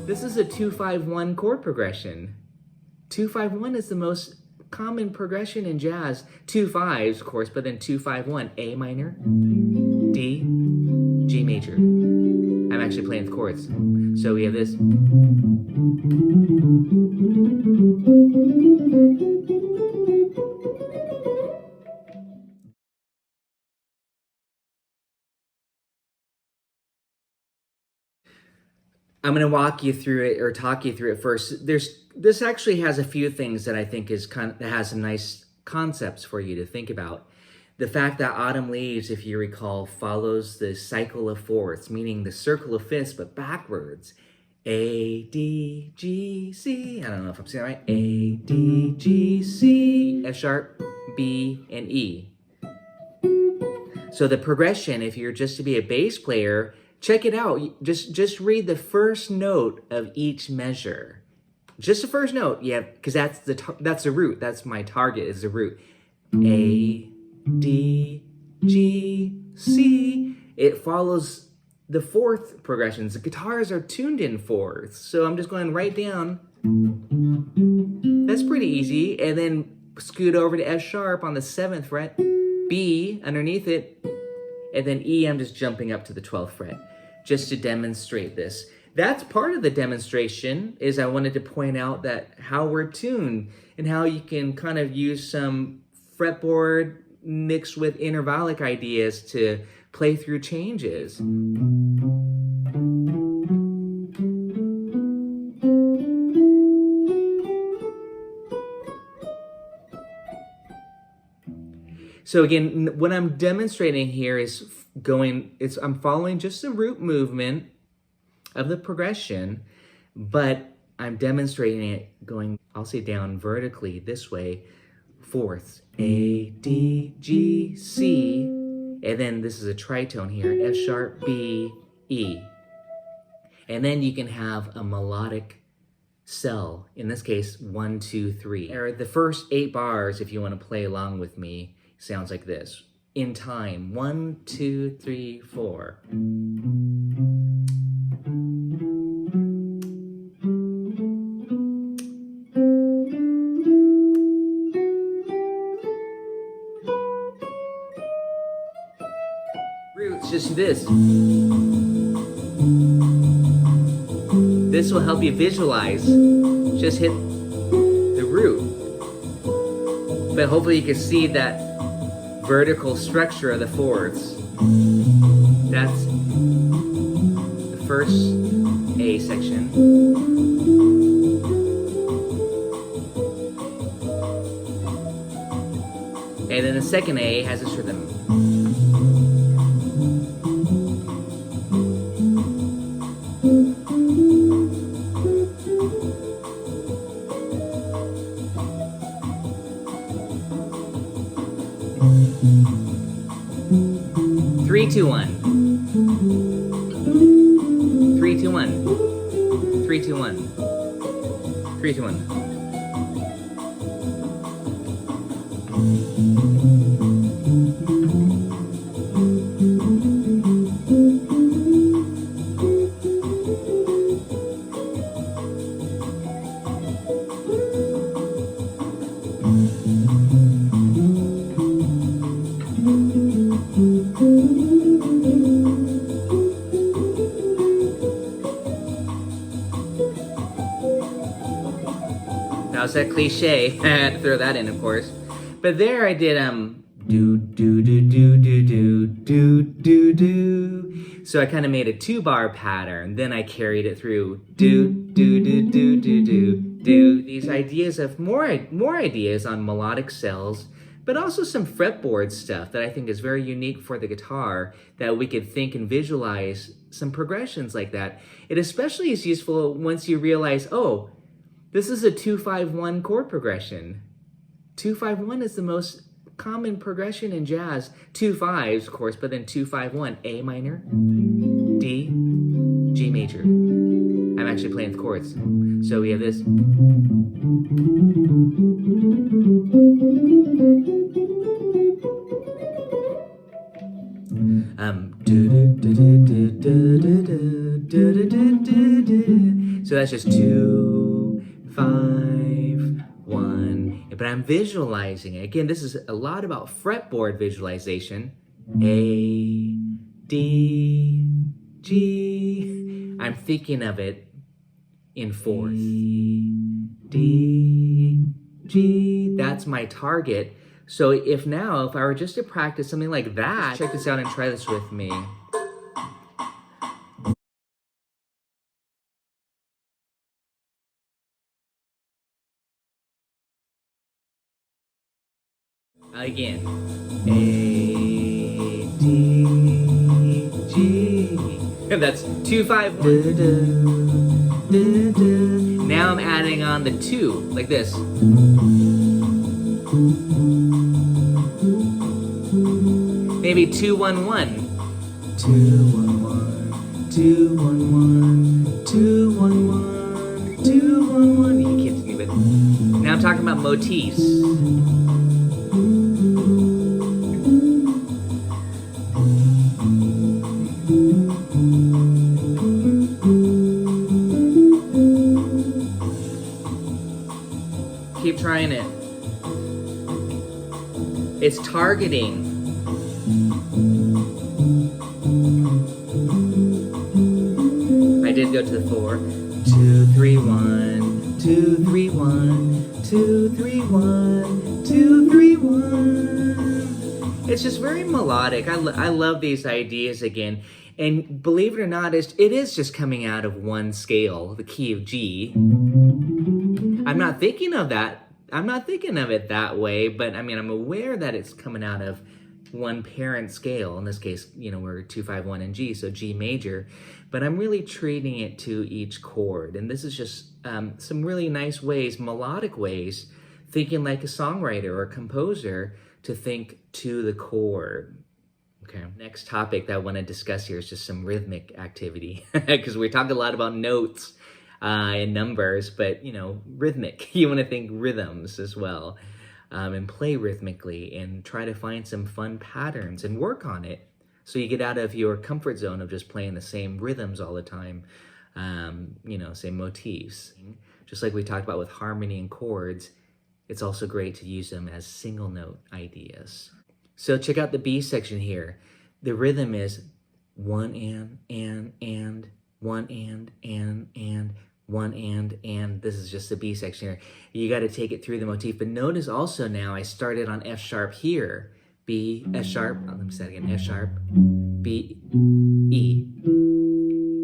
This is a 2-5-1 chord progression. 2-5-1 is the most common progression in jazz. 2 5s, of course, but then 2-5-1. A minor, D, G major. I'm actually playing the chords. So we have this. I'm going to walk you through it or talk you through it first. This actually has a few things that I think that has some nice concepts for you to think about. The fact that Autumn Leaves, if you recall, follows the cycle of fourths, meaning the circle of fifths, but backwards. A, D, G, C. I don't know if I'm saying it right. A, D, G, C, F sharp, B, and E. So the progression, if you're just to be a bass player, check it out. Just read the first note of each measure. Just the first note, yeah, because that's the root. That's my target, is the root. A, D, G, C. It follows the fourth progressions. The guitars are tuned in fourths, so I'm just going right down. That's pretty easy, and then scoot over to F sharp on the 7th fret, B underneath it, and then E, I'm just jumping up to the 12th fret, just to demonstrate this. That's part of the demonstration, is I wanted to point out that how we're tuned and how you can kind of use some fretboard mixed with intervallic ideas to play through changes. So again, what I'm demonstrating here is I'm following just the root movement of the progression, but I'm demonstrating it going, I'll say down vertically this way, fourths, A, D, G, C, and then this is a tritone here, F sharp, B, E. And then you can have a melodic cell, in this case, 1, 2, 3. Or the first 8 bars, if you want to play along with me, sounds like this. In time, 1, 2, 3, 4. Roots, just this. This will help you visualize. Just hit the root. But hopefully you can see that vertical structure of the fourths. That's the first A section. And then the second A has this rhythm. Three, two, one. 3, 2, 1. 3, 2, 1. 3, 2, 1. That was that cliche. I had to throw that in, of course. But there I did do do do do do do do do do. So I kind of made a 2-bar pattern. Then I carried it through do do do do do do do. These ideas of more ideas on melodic cells, but also some fretboard stuff that I think is very unique for the guitar, that we could think and visualize some progressions like that. It especially is useful once you realize, oh, this is a 2-5-1 chord progression. 2-5-1 is the most common progression in jazz. 2 5s, of course, but then 2-5-1. A minor, D, G major. I'm I'm actually playing with chords. So we have this. So that's just 2, 5, 1. But I'm visualizing it. Again, this is a lot about fretboard visualization. A, D, G. I'm thinking of it in fourth. D, G. That's my target. So if I were just to practice something like that, check this out and try this with me. Again. A, D, G. And that's 2, 5, 1. Now I'm adding on the 2, like this. Maybe 2, 1, 1. 2, 1, 1. 2, 1, 1. 2, 1, 1. 2, 1, 1. You can't see it. Now I'm talking about motifs. Keep trying it. It's targeting. I did go to the 4. 2, 3, 1. 2, 3, 1. 2, 3, 1. 2, 3, 1. It's just very melodic. I love these ideas again. And believe it or not, it is just coming out of one scale, the key of G. I'm not thinking of that. I'm not thinking of it that way, but I mean, I'm aware that it's coming out of one parent scale. In this case, we're 2, 5, 1 in G, so G major. But I'm really treating it to each chord. And this is just some really nice ways, melodic ways, thinking like a songwriter or a composer to think to the chord. Okay, next topic that I want to discuss here is just some rhythmic activity, because we talk a lot about notes and numbers, but rhythmic. You want to think rhythms as well, and play rhythmically and try to find some fun patterns and work on it, so you get out of your comfort zone of just playing the same rhythms all the time. Same motifs. Just like we talked about with harmony and chords, it's also great to use them as single note ideas. So check out the B section here. The rhythm is 1 and 1 and 1 and. This is just the B section here. You got to take it through the motif. But notice also now I started on F sharp here. B, F sharp, let me say it again, F sharp, B, E.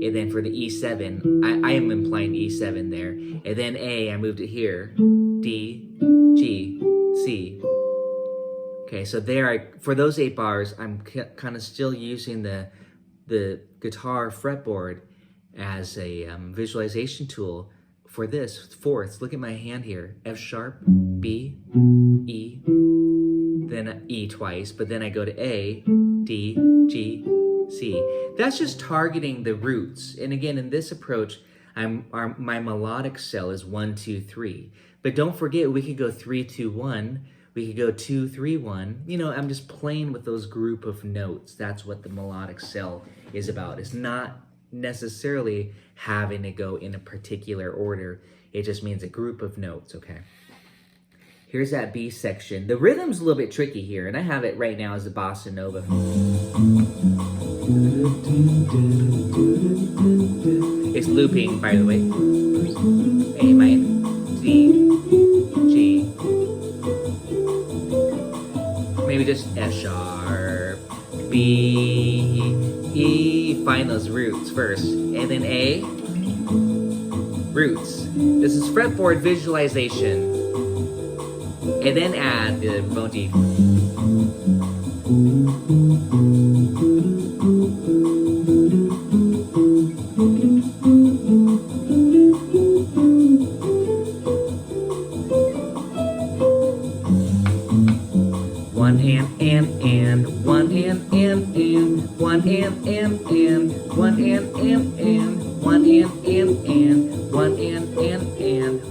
And then for the E7, I am implying E7 there. And then A, I moved it here, D, G, C. Okay, so there, for those 8 bars, I'm kind of still using the guitar fretboard as a visualization tool for this fourths. Look at my hand here, F sharp, B, E, then E twice, but then I go to A, D, G, C. That's just targeting the roots. And again, in this approach, my melodic cell is 1, 2, 3. But don't forget, we could go 3, 2, 1. We could go 2, 3, 1. I'm just playing with those group of notes. That's what the melodic cell is about. It's not necessarily having to go in a particular order. It just means a group of notes, okay? Here's that B section. The rhythm's a little bit tricky here, and I have it right now as the bossa nova. It's looping, by the way. A minor, D, G. Maybe just F sharp, B, E. Find those roots first, and then A, roots. This is fretboard visualization. And then add the motif. One and, one and, one and, one and, one and. one and, one and,